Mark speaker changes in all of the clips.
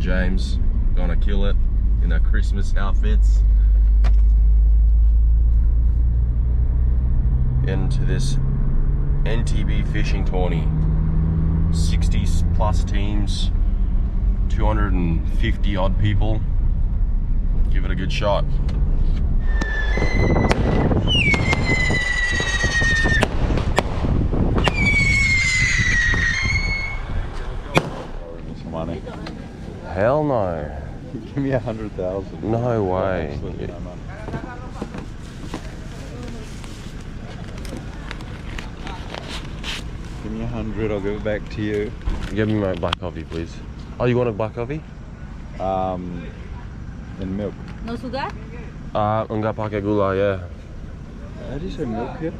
Speaker 1: James gonna kill it in our Christmas outfits. Into this NTB fishing tourney. 60 plus teams, 250 odd people. Give it a good shot.
Speaker 2: Money.
Speaker 1: Hell no.
Speaker 2: Give me 100,000.
Speaker 1: No way.
Speaker 2: No money. Give me 100, I'll give it back to you.
Speaker 1: Give me my black coffee, please. Oh, you want a black coffee?
Speaker 2: And milk.
Speaker 3: No sugar?
Speaker 1: Enggak pakai gula, yeah.
Speaker 2: How do you say milk here?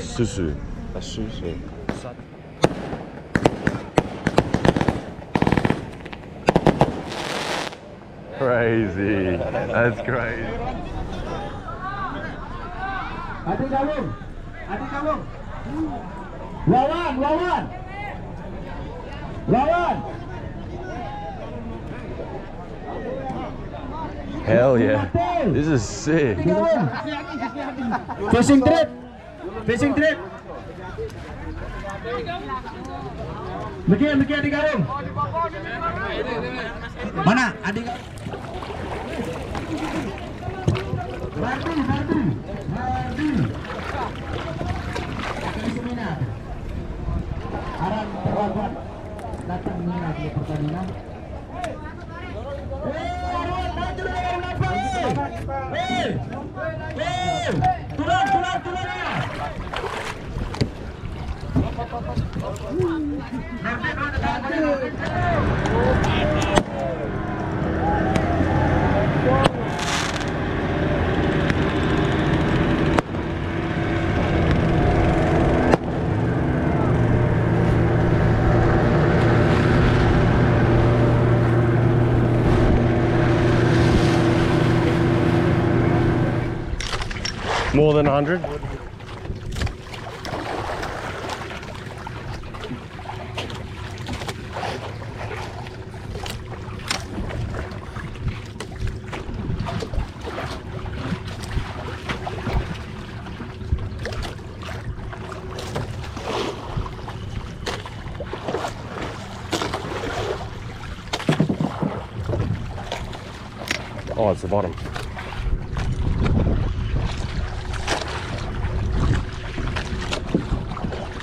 Speaker 1: Susu.
Speaker 2: A susu.
Speaker 1: Crazy. That's crazy.
Speaker 4: Adik Galung. Adik Galung. Lawan, lawan. Lawan.
Speaker 1: Hell yeah. This is sick.
Speaker 4: Fishing trip. Fishing trip. Begini Adik Galung. Mana Adik Galung? Mardi. Arang terlambat datang menginap di pertandingan.
Speaker 1: More than 100? Oh, it's the bottom.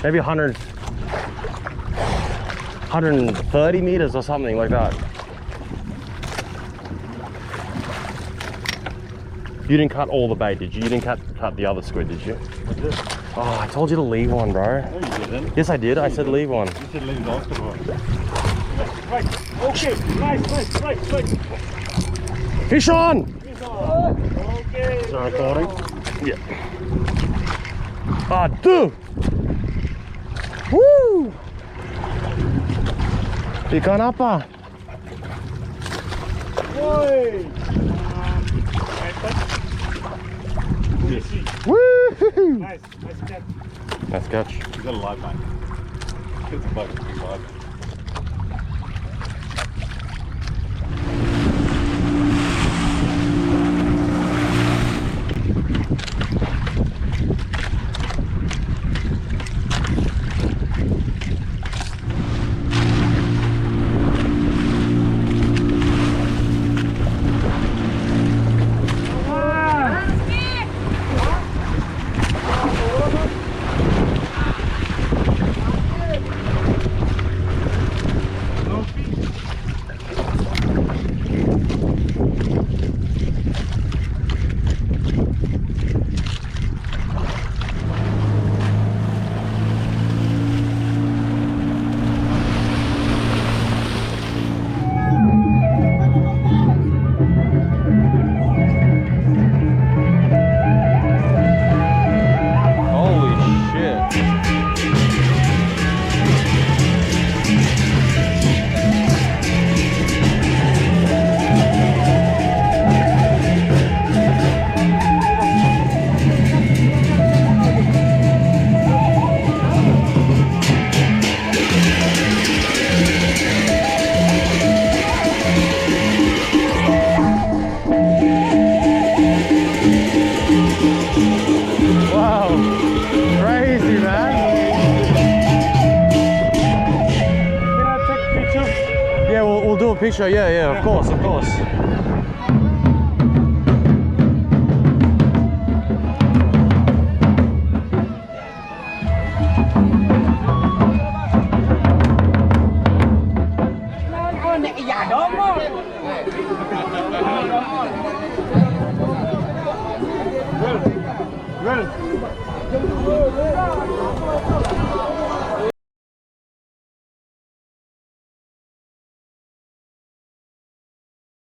Speaker 1: Maybe 130 meters or something like that. You didn't cut all the bait, did you? You didn't cut the other squid, did you?
Speaker 2: I did.
Speaker 1: Oh, I told you to leave one, bro.
Speaker 2: No, you didn't.
Speaker 1: Yes, I did. I said leave one.
Speaker 2: You said leave after one.
Speaker 4: Right. Okay. Nice.
Speaker 1: Fish on!
Speaker 4: Okay.
Speaker 1: Is that recording? Yeah. Ah, dude! Woo! Ikan apa?
Speaker 4: Woi.
Speaker 1: Woo!
Speaker 4: Nice catch.
Speaker 1: Nice catch.
Speaker 2: You got a live bait. It's a big live bait.
Speaker 1: Wow, crazy, man.
Speaker 2: Can I take a picture?
Speaker 1: Yeah, we'll do a picture. Yeah, of course, of course.
Speaker 2: Well.